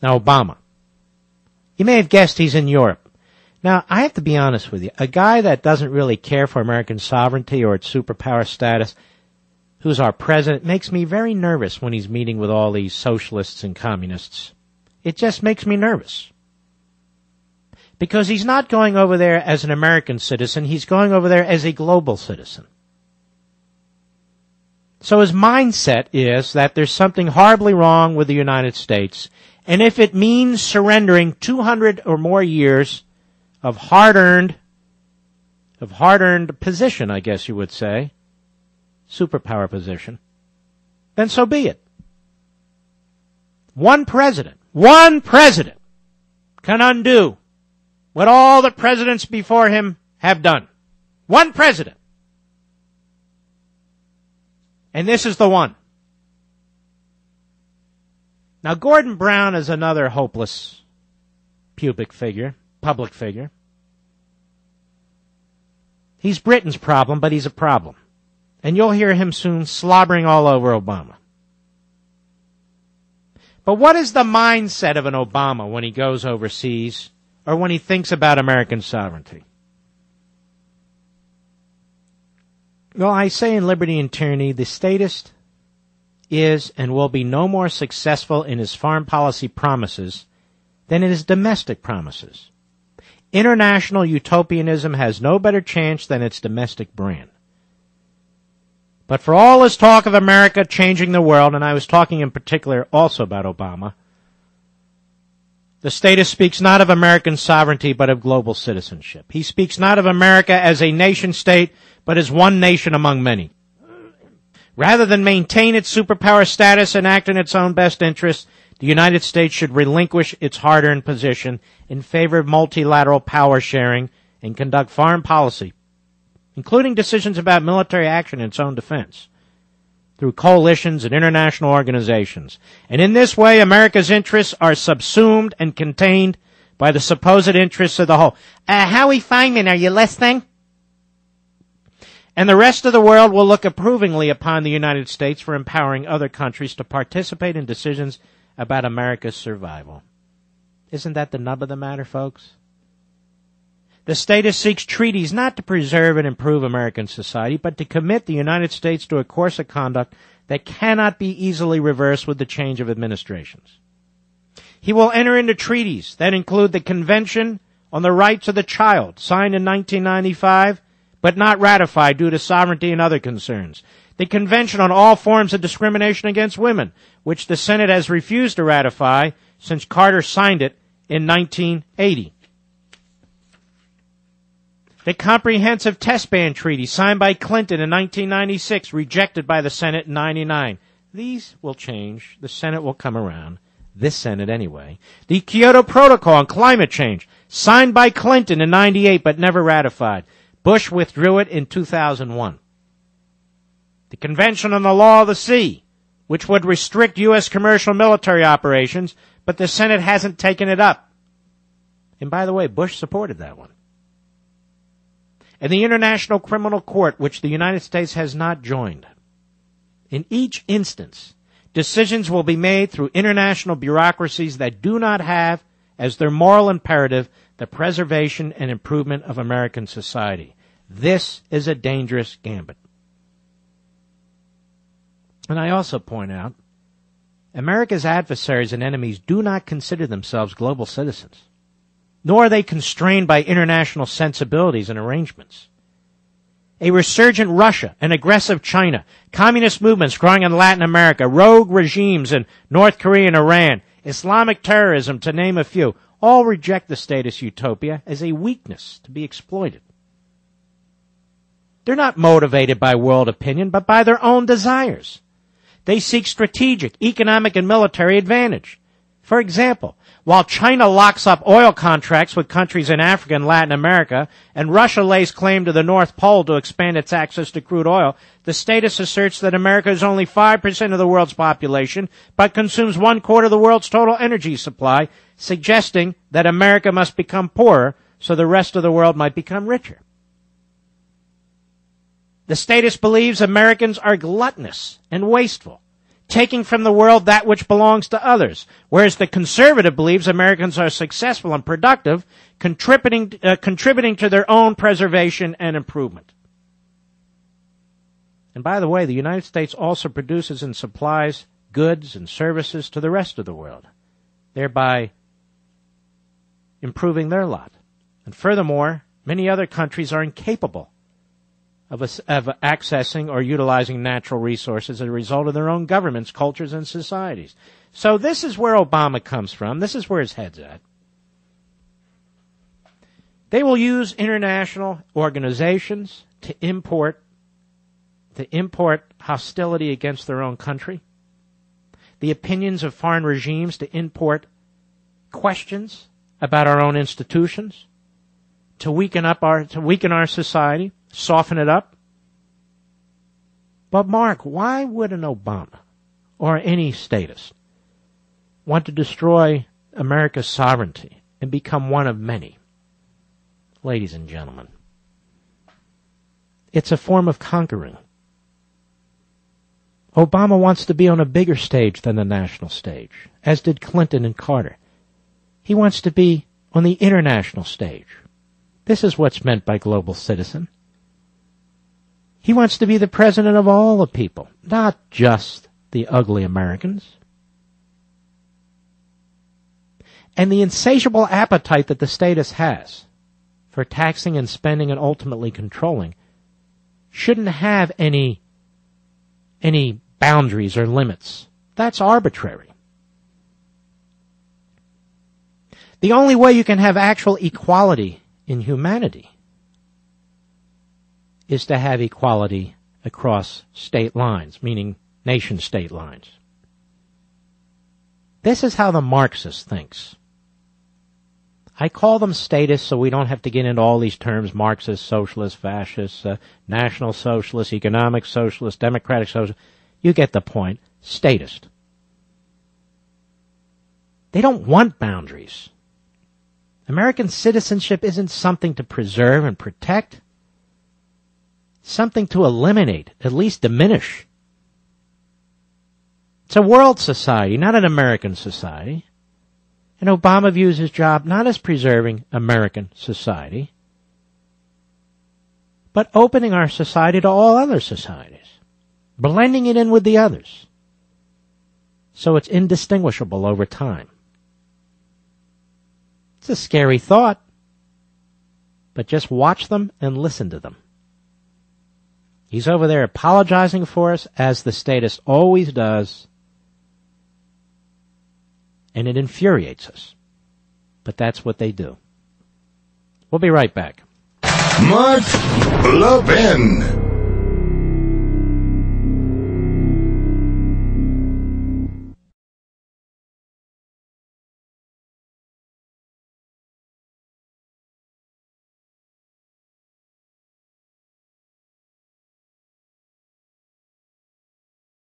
Now, Obama. You may have guessed he's in Europe. Now, I have to be honest with you. A guy that doesn't really care for American sovereignty or its superpower status, who's our president, makes me very nervous when he's meeting with all these socialists and communists. It just makes me nervous. Because he's not going over there as an American citizen, he's going over there as a global citizen. So his mindset is that there's something horribly wrong with the United States, and if it means surrendering 200 or more years of hard-earned position, I guess you would say, superpower position, then so be it. One president can undo what all the presidents before him have done. One president. And this is the one. Now, Gordon Brown is another hopeless public figure. He's Britain's problem, but he's a problem. And you'll hear him soon slobbering all over Obama. But what is the mindset of an Obama when he goes overseas or when he thinks about American sovereignty? Well, I say in Liberty and Tyranny, the statist is and will be no more successful in his foreign policy promises than in his domestic promises. International utopianism has no better chance than its domestic brand. But for all his talk of America changing the world, and I was talking in particular also about Obama, the statist speaks not of American sovereignty, but of global citizenship. He speaks not of America as a nation-state, but as one nation among many. Rather than maintain its superpower status and act in its own best interests, the United States should relinquish its hard-earned position in favor of multilateral power sharing and conduct foreign policy, including decisions about military action in its own defense, through coalitions and international organizations. And in this way, America's interests are subsumed and contained by the supposed interests of the whole. Howie Feynman, are you listening? And the rest of the world will look approvingly upon the United States for empowering other countries to participate in decisions about America's survival. Isn't that the nub of the matter, folks? The statist seeks treaties not to preserve and improve American society, but to commit the United States to a course of conduct that cannot be easily reversed with the change of administrations. He will enter into treaties that include the Convention on the Rights of the Child, signed in 1995, but not ratified due to sovereignty and other concerns. The Convention on all forms of discrimination against women, which the Senate has refused to ratify since Carter signed it in 1980. The Comprehensive Test Ban Treaty, signed by Clinton in 1996, rejected by the Senate in 1999. These will change. The Senate will come around. This Senate anyway. The Kyoto Protocol on climate change, signed by Clinton in 1998, but never ratified. Bush withdrew it in 2001. The Convention on the Law of the Sea, which would restrict U.S. commercial military operations, but the Senate hasn't taken it up. And by the way, Bush supported that one. And the International Criminal Court, which the United States has not joined. In each instance, decisions will be made through international bureaucracies that do not have as their moral imperative the preservation and improvement of American society. This is a dangerous gambit. And I also point out, America's adversaries and enemies do not consider themselves global citizens, nor are they constrained by international sensibilities and arrangements. A resurgent Russia, an aggressive China, communist movements growing in Latin America, rogue regimes in North Korea and Iran, Islamic terrorism, to name a few, all reject the status utopia as a weakness to be exploited. They're not motivated by world opinion, but by their own desires. They seek strategic, economic, and military advantage. For example, while China locks up oil contracts with countries in Africa and Latin America, and Russia lays claim to the North Pole to expand its access to crude oil, the statist asserts that America is only 5% of the world's population, but consumes 1/4 of the world's total energy supply, suggesting that America must become poorer so the rest of the world might become richer. The statist believes Americans are gluttonous and wasteful, taking from the world that which belongs to others, whereas the conservative believes Americans are successful and productive, contributing to their own preservation and improvement. And by the way, the United States also produces and supplies goods and services to the rest of the world, thereby improving their lot. And furthermore, many other countries are incapable of accessing or utilizing natural resources as a result of their own governments, cultures, and societies. So this is where Obama comes from. This is where his head's at. They will use international organizations to import hostility against their own country, the opinions of foreign regimes to import questions about our own institutions, to weaken our society, soften it up. But Mark, why would an Obama or any statist want to destroy America's sovereignty and become one of many? Ladies and gentlemen, it's a form of conquering. Obama wants to be on a bigger stage than the national stage, as did Clinton and Carter. He wants to be on the international stage. This is what's meant by global citizen. He wants to be the president of all the people, not just the ugly Americans. And the insatiable appetite that the statist has for taxing and spending and ultimately controlling shouldn't have any boundaries or limits. That's arbitrary. The only way you can have actual equality in humanity is to have equality across state lines, meaning nation-state lines. This is how the Marxist thinks. I call them statists so we don't have to get into all these terms: Marxist, socialist, fascist, national socialist, economic socialist, democratic socialist. You get the point. Statist. They don't want boundaries. American citizenship isn't something to preserve and protect. Something to eliminate, at least diminish. It's a world society, not an American society. And Obama views his job not as preserving American society, but opening our society to all other societies, blending it in with the others, so it's indistinguishable over time. It's a scary thought, but just watch them and listen to them. He's over there apologizing for us, as the statist always does, and it infuriates us. But that's what they do. We'll be right back. Mark Levin.